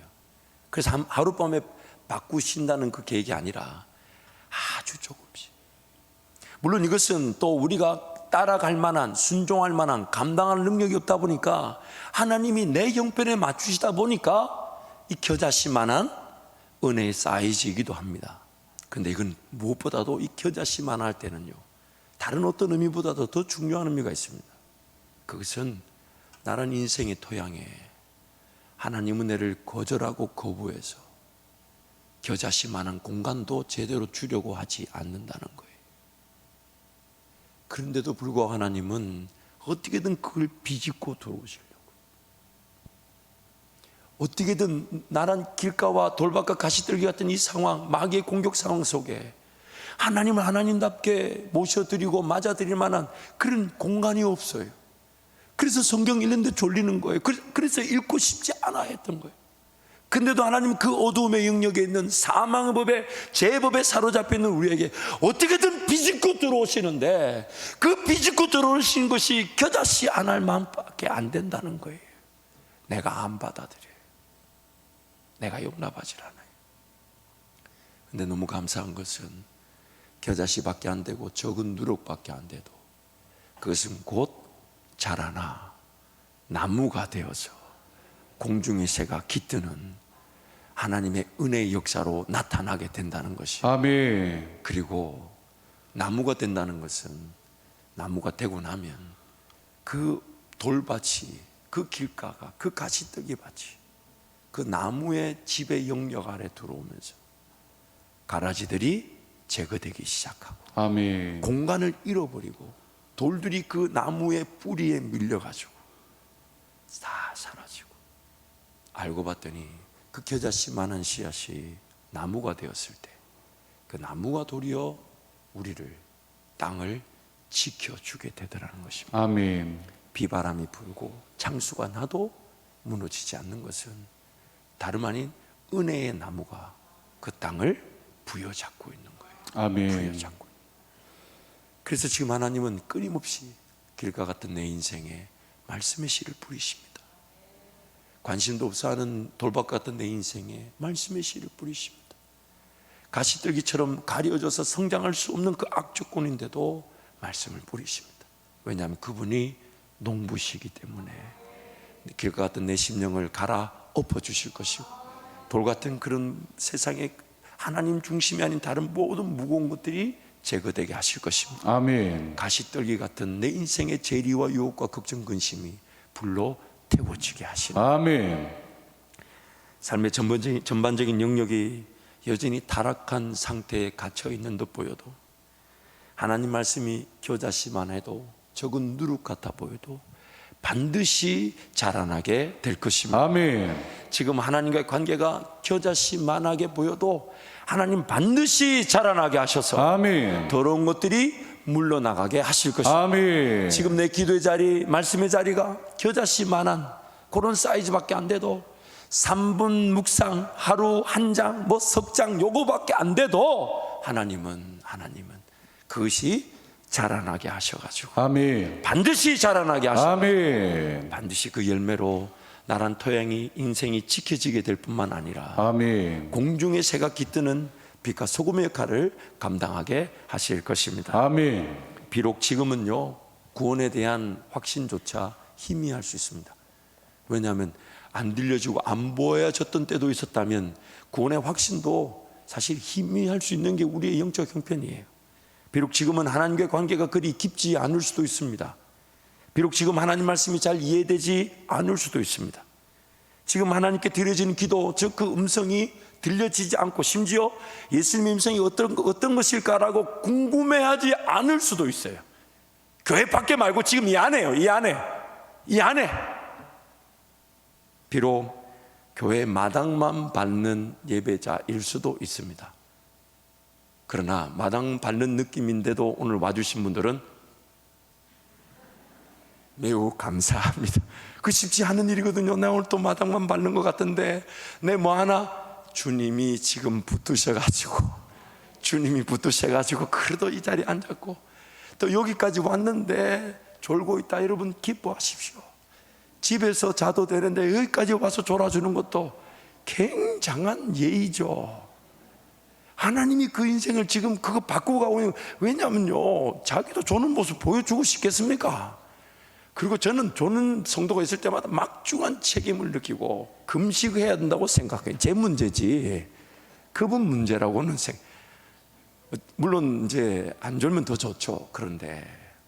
그래서 하룻밤에 바꾸신다는 그 계획이 아니라 아주 조금씩. 물론 이것은 또 우리가 따라갈 만한, 순종할 만한, 감당할 능력이 없다 보니까 하나님이 내 형편에 맞추시다 보니까 이 겨자씨만한 은혜의 사이즈이기도 합니다. 그런데 이건 무엇보다도 이 겨자씨만 할 때는요, 다른 어떤 의미보다도 더 중요한 의미가 있습니다. 그것은 나란 인생의 토양에 하나님 은혜를 거절하고 거부해서 겨자씨만한 공간도 제대로 주려고 하지 않는다는 거예요. 그런데도 불구하고 하나님은 어떻게든 그걸 비집고 들어오시려고, 어떻게든 나란 길가와 돌밭과 가시떨기 같은 이 상황, 마귀의 공격 상황 속에 하나님을 하나님답게 모셔드리고 맞아드릴 만한 그런 공간이 없어요. 그래서 성경 읽는데 졸리는 거예요. 그래서 읽고 싶지 않아 했던 거예요. 근데도 하나님 그 어두움의 영역에 있는 사망의 법에, 죄의 법에 사로잡혀 있는 우리에게 어떻게든 비집고 들어오시는데, 그 비집고 들어오신 것이 겨자씨 안 할 마음밖에 안 된다는 거예요. 내가 안 받아들여요. 내가 용납하지 않아요. 근데 너무 감사한 것은 겨자씨밖에 안 되고 적은 누룩밖에 안 돼도 그것은 곧 자라나 나무가 되어서 공중의 새가 깃드는 하나님의 은혜의 역사로 나타나게 된다는 것이. 아멘. 그리고 나무가 된다는 것은, 나무가 되고 나면 그 돌밭이, 그 길가가, 그 가시떡이 밭이 그 나무의 집의 영역 아래 들어오면서 가라지들이 제거되기 시작하고, 아멘. 공간을 잃어버리고 돌들이 그 나무의 뿌리에 밀려가지고 다 사라지고, 알고 봤더니 그 겨자씨만한 씨앗이 나무가 되었을 때 그 나무가 도리어 우리를, 땅을 지켜주게 되더라는 것입니다. 아멘. 비바람이 불고 창수가 나도 무너지지 않는 것은 다름 아닌 은혜의 나무가 그 땅을 부여잡고 있는 거예요. 아멘. 부여잡고. 그래서 지금 하나님은 끊임없이 길가 같은 내 인생에 말씀의 씨를 뿌리십니다. 관심도 없어 하는 돌밭 같은 내 인생에 말씀의 씨를 뿌리십니다. 가시떨기처럼 가려져서 성장할 수 없는 그 악조건인데도 말씀을 뿌리십니다. 왜냐하면 그분이 농부시기 때문에 길가 같은 내 심령을 갈아 엎어주실 것이고, 돌 같은 그런 세상에 하나님 중심이 아닌 다른 모든 무거운 것들이 제거되게 하실 것입니다. 아멘. 가시떨기 같은 내 인생의 재리와 유혹과 걱정 근심이 불로 태워지게 하시는, 아멘. 삶의 전반적인 영역이 여전히 타락한 상태에 갇혀 있는 듯 보여도, 하나님 말씀이 겨자씨만 해도 적은 누룩 같아 보여도 반드시 자라나게 될 것입니다. 아멘. 지금 하나님과의 관계가 겨자씨만하게 보여도 하나님 반드시 자라나게 하셔서 아멘. 더러운 것들이 물러나가게 하실 것입니다. 아멘. 지금 내 기도의 자리, 말씀의 자리가 겨자씨만한 그런 사이즈밖에 안 돼도 3분 묵상, 하루 한 장, 뭐 석 장 요거밖에 안 돼도 하나님은 그것이 자라나게 하셔가지고 아멘. 반드시 자라나게 하셔. 아멘. 반드시 그 열매로 나란 토양이, 인생이 지켜지게 될 뿐만 아니라 아멘. 공중의 새가 깃드는 빛과 소금의 역할을 감당하게 하실 것입니다. 아멘. 비록 지금은요, 구원에 대한 확신조차 희미할 수 있습니다. 왜냐하면 안 들려지고 안 보여졌던 때도 있었다면 구원의 확신도 사실 희미할 수 있는 게 우리의 영적 형편이에요. 비록 지금은 하나님과의 관계가 그리 깊지 않을 수도 있습니다. 비록 지금 하나님 말씀이 잘 이해되지 않을 수도 있습니다. 지금 하나님께 드려지는 기도, 즉 그 음성이 들려지지 않고 심지어 예수님의 음성이 어떤 것일까라고 궁금해하지 않을 수도 있어요. 교회 밖에 말고 지금 이 안에요. 이 안에 비록 교회 마당만 밟는 예배자일 수도 있습니다. 그러나 마당 밟는 느낌인데도 오늘 와주신 분들은 매우 감사합니다. 그 쉽지 않은 일이거든요. 내 오늘 또 마당만 밟는 것 같은데 내 뭐 하나? 주님이 지금 붙으셔가지고 그래도 이 자리에 앉았고 또 여기까지 왔는데 졸고 있다. 여러분 기뻐하십시오. 집에서 자도 되는데 여기까지 와서 졸아주는 것도 굉장한 예의죠. 하나님이 그 인생을 지금 그거 바꾸고 가고 있는, 왜냐면요 자기도 조는 모습 보여주고 싶겠습니까? 그리고 저는 조는 성도가 있을 때마다 막중한 책임을 느끼고 금식해야 된다고 생각해요. 제 문제지 그분 문제라고는 물론 이제 안 졸면 더 좋죠. 그런데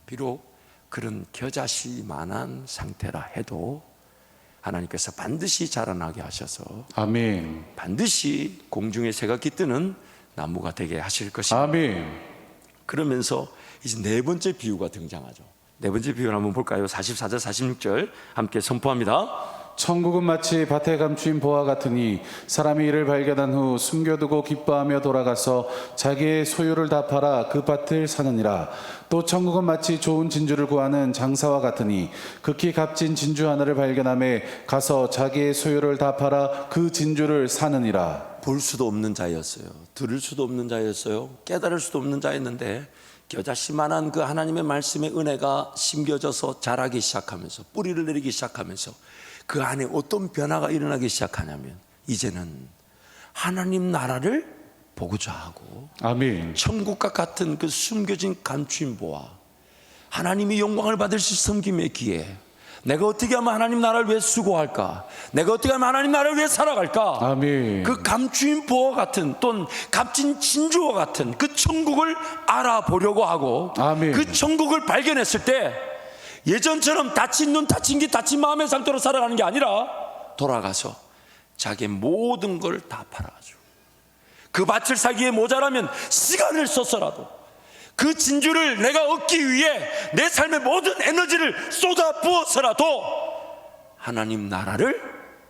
비록 그런 겨자씨만한 상태라 해도 하나님께서 반드시 자라나게 하셔서 아멘. 반드시 공중에 새가 깃드는 나무가 되게 하실 것입니다. 아멘. 그러면서 이제 네 번째 비유가 등장하죠. 네 번째 비유를 한번 볼까요? 44절 46절 함께 선포합니다. 천국은 마치 밭에 감추인 보화 같으니 사람이 이를 발견한 후 숨겨두고 기뻐하며 돌아가서 자기의 소유를 다 팔아 그 밭을 사느니라. 또 천국은 마치 좋은 진주를 구하는 장사와 같으니 극히 값진 진주 하나를 발견하며 가서 자기의 소유를 다 팔아 그 진주를 사느니라. 볼 수도 없는 자였어요. 들을 수도 없는 자였어요. 깨달을 수도 없는 자였는데 겨자씨만한 그 하나님의 말씀의 은혜가 심겨져서 자라기 시작하면서 뿌리를 내리기 시작하면서 그 안에 어떤 변화가 일어나기 시작하냐면 이제는 하나님 나라를 보고자 하고 아멘. 천국과 같은 그 숨겨진 감추인 보화, 하나님이 영광을 받을 수 섬김의 기회, 내가 어떻게 하면 하나님 나라를 위해 수고할까, 내가 어떻게 하면 하나님 나라를 위해 살아갈까, 아멘. 그 감추인 보화 같은 또는 값진 진주와 같은 그 천국을 알아보려고 하고 아멘. 그 천국을 발견했을 때 예전처럼 다친 눈, 다친 귀, 다친 마음의 상태로 살아가는 게 아니라 돌아가서 자기의 모든 걸 다 팔아가지고 그 밭을 사기에 모자라면 시간을 써서라도 그 진주를 내가 얻기 위해 내 삶의 모든 에너지를 쏟아 부어서라도 하나님 나라를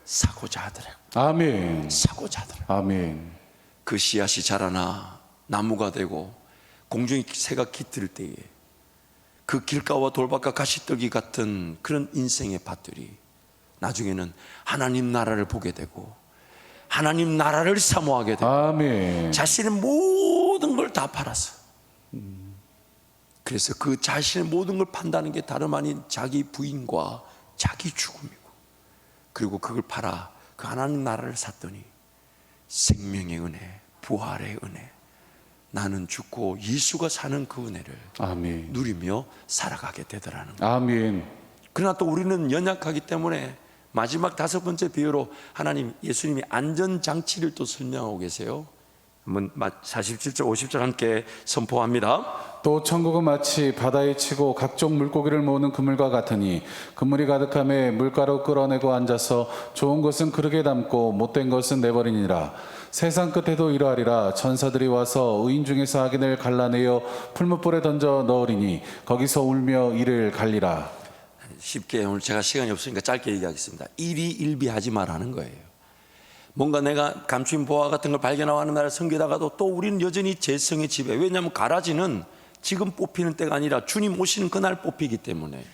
사고자 하더라고요. 아멘. 사고자 하더라고요. 아멘. 그 씨앗이 자라나 나무가 되고 공중에 새가 깃들 때에 그 길가와 돌밭과 가시떨기 같은 그런 인생의 밭들이 나중에는 하나님 나라를 보게 되고 하나님 나라를 사모하게 되고 아멘. 자신의 모든 걸 다 팔았어. 그래서 그 자신의 모든 걸 판다는 게 다름 아닌 자기 부인과 자기 죽음이고, 그리고 그걸 팔아 그 하나님 나라를 샀더니 생명의 은혜, 부활의 은혜, 나는 죽고 예수가 사는 그 은혜를 아멘. 누리며 살아가게 되더라는 거예요. 아멘. 그러나 또 우리는 연약하기 때문에 마지막 다섯 번째 비유로 하나님, 예수님이 안전장치를 또 설명하고 계세요. 한번 47절 50절 함께 선포합니다. 또 천국은 마치 바다에 치고 각종 물고기를 모으는 그물과 같으니 그물이 가득함에 물가로 끌어내고 앉아서 좋은 것은 그릇에 담고 못된 것은 내버리니라. 세상 끝에도 이러하리라. 천사들이 와서 의인 중에서 악인을 갈라내어 풀무불에 던져 넣으리니 거기서 울며 이를 갈리라. 쉽게 오늘 제가 시간이 없으니까 짧게 얘기하겠습니다. 일희일비하지 말라는 거예요. 뭔가 내가 감추인 보화 같은 걸 발견하고 하는 나라를 섬기다가도 또 우리는 여전히 재성의 지배, 왜냐하면 가라지는 지금 뽑히는 때가 아니라 주님 오시는 그날 뽑히기 때문에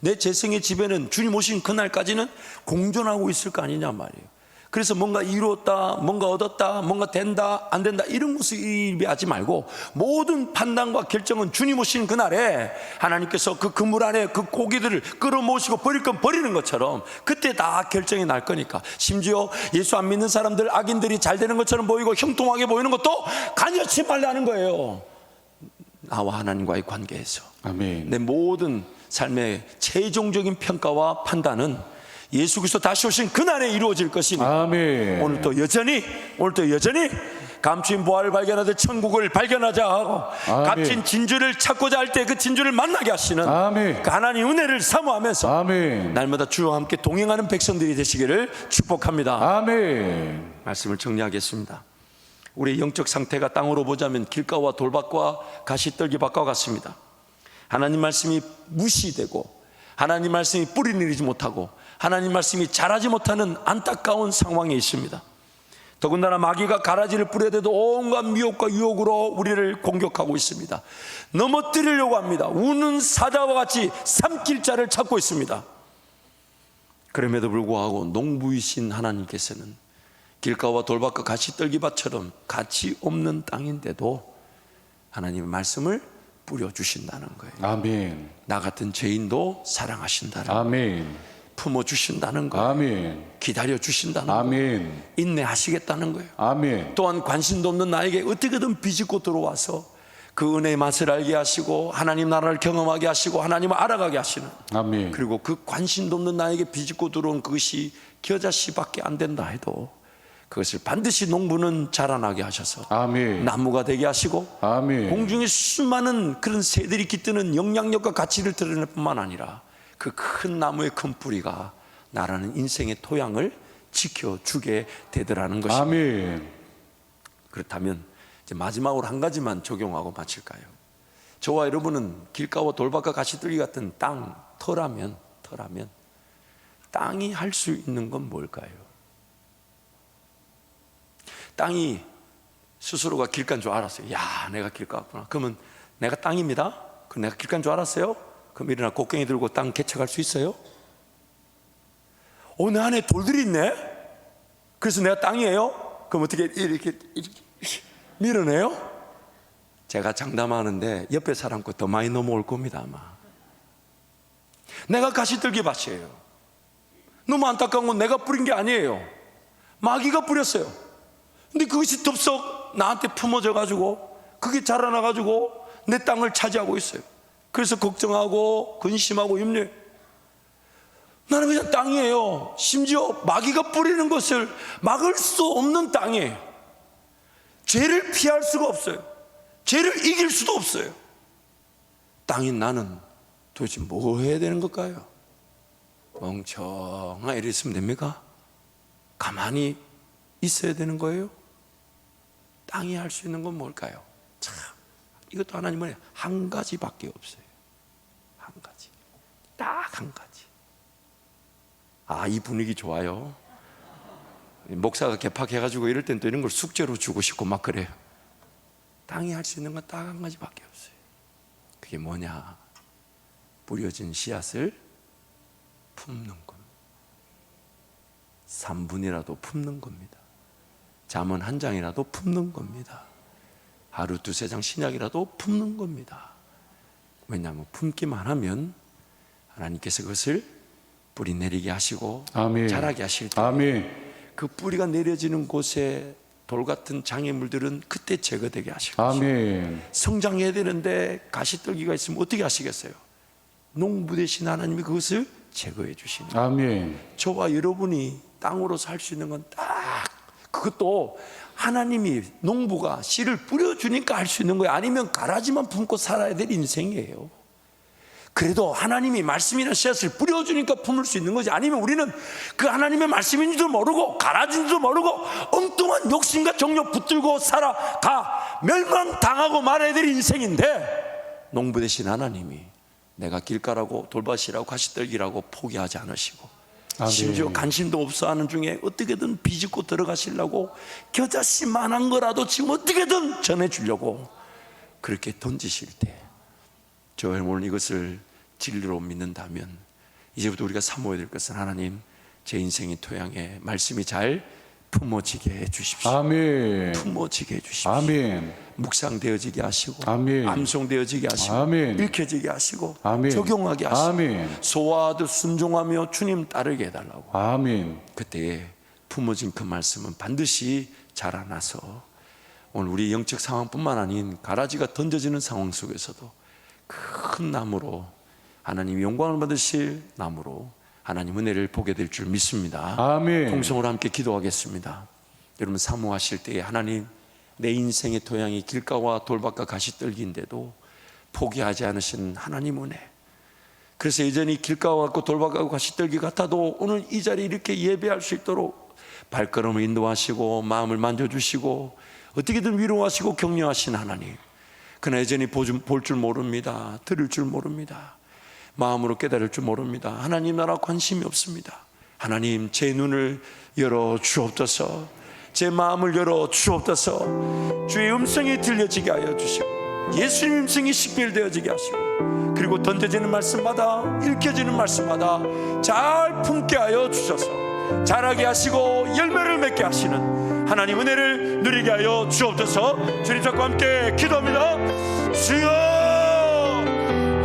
내 재성의 지배는 주님 오시는 그날까지는 공존하고 있을 거 아니냐 말이에요. 그래서 뭔가 이루었다, 뭔가 얻었다, 뭔가 된다, 안 된다 이런 것을 일비하지 말고 모든 판단과 결정은 주님 오시는 그날에 하나님께서 그 그물 안에 그 고기들을 끌어모시고 버릴 건 버리는 것처럼 그때 다 결정이 날 거니까, 심지어 예수 안 믿는 사람들, 악인들이 잘 되는 것처럼 보이고 형통하게 보이는 것도 간여치 말라는 거예요. 나와 하나님과의 관계에서 아멘. 내 모든 삶의 최종적인 평가와 판단은 예수 그리스도 다시 오신 그날에 이루어질 것이니 아멘. 오늘도 여전히 감추인 보화를 발견하듯 천국을 발견하자 하고 아멘. 값진 진주를 찾고자 할 때 그 진주를 만나게 하시는 아멘. 그 하나님 은혜를 사모하면서 아멘. 날마다 주와 함께 동행하는 백성들이 되시기를 축복합니다. 아멘. 말씀을 정리하겠습니다. 우리의 영적 상태가 땅으로 보자면 길가와 돌밭과 가시떨기밭과 같습니다. 하나님 말씀이 무시되고 하나님 말씀이 뿌리 내리지 못하고 하나님 말씀이 자라지 못하는 안타까운 상황에 있습니다. 더군다나 마귀가 가라지를 뿌려대도 온갖 미혹과 유혹으로 우리를 공격하고 있습니다. 넘어뜨리려고 합니다. 우는 사자와 같이 삼킬 자를 찾고 있습니다. 그럼에도 불구하고 농부이신 하나님께서는 길가와 돌밭과 가시떨기밭처럼 가치 없는 땅인데도 하나님의 말씀을 뿌려주신다는 거예요. 아멘. 나 같은 죄인도 사랑하신다는 거예요. 아멘. 품어주신다는 거예요. 아멘. 기다려주신다는 거예요. 아멘. 인내하시겠다는 거예요. 아멘. 또한 관심도 없는 나에게 어떻게든 비집고 들어와서 그 은혜의 맛을 알게 하시고 하나님 나라를 경험하게 하시고 하나님을 알아가게 하시는, 아멘. 그리고 그 관심도 없는 나에게 비집고 들어온 그것이 겨자씨밖에 안 된다 해도 그것을 반드시 농부는 자라나게 하셔서 아멘. 나무가 되게 하시고 아멘. 공중에 수많은 그런 새들이 깃드는 영향력과 가치를 드러낼 뿐만 아니라 그 큰 나무의 큰 뿌리가 나라는 인생의 토양을 지켜주게 되더라는 것입니다. 아멘. 그렇다면 이제 마지막으로 한 가지만 적용하고 마칠까요? 저와 여러분은 길가와 돌밭과 가시떨기 같은 터라면 땅이 할 수 있는 건 뭘까요? 땅이 스스로가 길가인 줄 알았어요. 야, 내가 길가 같구나. 그러면 내가 땅입니다. 그럼 내가 길가인 줄 알았어요? 그럼 일어나 곡괭이 들고 땅 개척할 수 있어요? 내 안에 돌들이 있네? 그래서 내가 땅이에요? 그럼 어떻게 이렇게 밀어내요? 제가 장담하는데 옆에 사람 거 더 많이 넘어올 겁니다 아마. 내가 가시떨기 밭이에요. 너무 안타까운 건 내가 뿌린 게 아니에요. 마귀가 뿌렸어요. 근데 그것이 덥석 나한테 품어져 가지고 그게 자라나 가지고 내 땅을 차지하고 있어요. 그래서 걱정하고 근심하고 염려해. 나는 그냥 땅이에요. 심지어 마귀가 뿌리는 것을 막을 수 없는 땅이에요. 죄를 피할 수가 없어요. 죄를 이길 수도 없어요. 땅인 나는 도대체 뭐 해야 되는 걸까요? 멍청하게 이랬으면 됩니까? 가만히 있어야 되는 거예요? 땅이 할 수 있는 건 뭘까요? 참, 이것도 하나님은 한 가지밖에 없어요. 한 가지. 딱 한 가지. 이 분위기 좋아요. 목사가 개팍해가지고 이럴 땐 또 이런 걸 숙제로 주고 싶고 막 그래요. 땅이 할 수 있는 건 딱 한 가지밖에 없어요. 그게 뭐냐? 뿌려진 씨앗을 품는 겁니다. 3분이라도 품는 겁니다. 잠언 한 장이라도 품는 겁니다. 하루 두세 장 신약이라도 품는 겁니다. 왜냐하면 품기만 하면 하나님께서 그것을 뿌리 내리게 하시고 아멘. 자라게 하실 때 아멘. 그 뿌리가 내려지는 곳에 돌 같은 장애물들은 그때 제거되게 하실 것이고, 아멘. 성장해야 되는데 가시떨기가 있으면 어떻게 하시겠어요? 농부 되신 하나님이 그것을 제거해 주시는 거예요. 아멘. 저와 여러분이 땅으로 살 수 있는 건 딱 그것도 하나님이 농부가 씨를 뿌려주니까 할 수 있는 거예요. 아니면 가라지만 품고 살아야 될 인생이에요. 그래도 하나님이 말씀이나 씨앗을 뿌려주니까 품을 수 있는 거지, 아니면 우리는 그 하나님의 말씀인지도 모르고 가라지인지도 모르고 엉뚱한 욕심과 정욕 붙들고 살아가 멸망당하고 말아야 될 인생인데, 농부 되신 하나님이 내가 길가라고 돌밭이라고 가시떨기라고 포기하지 않으시고 아멘. 심지어 관심도 없어 하는 중에 어떻게든 비집고 들어가시려고 겨자씨만한 거라도 지금 어떻게든 전해주려고 그렇게 던지실 때, 저 여러분 이것을 진리로 믿는다면 이제부터 우리가 사모해야 될 것은, 하나님 제 인생의 토양에 말씀이 잘 품어지게 해주십시오. 아멘. 품어지게 해주십시오. 아멘. 묵상되어지게 하시고 아멘. 암송되어지게 하시고 아멘. 읽혀지게 하시고 아멘. 적용하게 하시고 아멘. 소화하듯 순종하며 주님 따르게 해달라고. 아멘. 그때에 품어진 그 말씀은 반드시 자라나서 오늘 우리 영적 상황뿐만 아닌 가라지가 던져지는 상황 속에서도 큰 나무로, 하나님이 영광을 받으실 나무로 하나님 은혜를 보게 될 줄 믿습니다. 아멘. 통성으로 함께 기도하겠습니다. 여러분 사모하실 때에 하나님, 내 인생의 토양이 길가와 돌밭과 가시떨기인데도 포기하지 않으신 하나님 은혜, 그래서 여전히 길가와 같고 돌밭과 가시떨기 같아도 오늘 이 자리에 이렇게 예배할 수 있도록 발걸음을 인도하시고 마음을 만져주시고 어떻게든 위로하시고 격려하신 하나님, 그러나 여전히 볼 줄 모릅니다. 들을 줄 모릅니다. 마음으로 깨달을 줄 모릅니다. 하나님 나라 관심이 없습니다. 하나님, 제 눈을 열어 주옵소서. 제 마음을 열어 주옵소서. 주의 음성이 들려지게 하여 주시고 예수님 음성이 식별되어지게 하시고, 그리고 던져지는 말씀마다, 읽혀지는 말씀마다 잘 품게 하여 주셔서 자라게 하시고 열매를 맺게 하시는 하나님 은혜를 누리게 하여 주옵소서. 주님, 저와 함께 기도합니다. 주여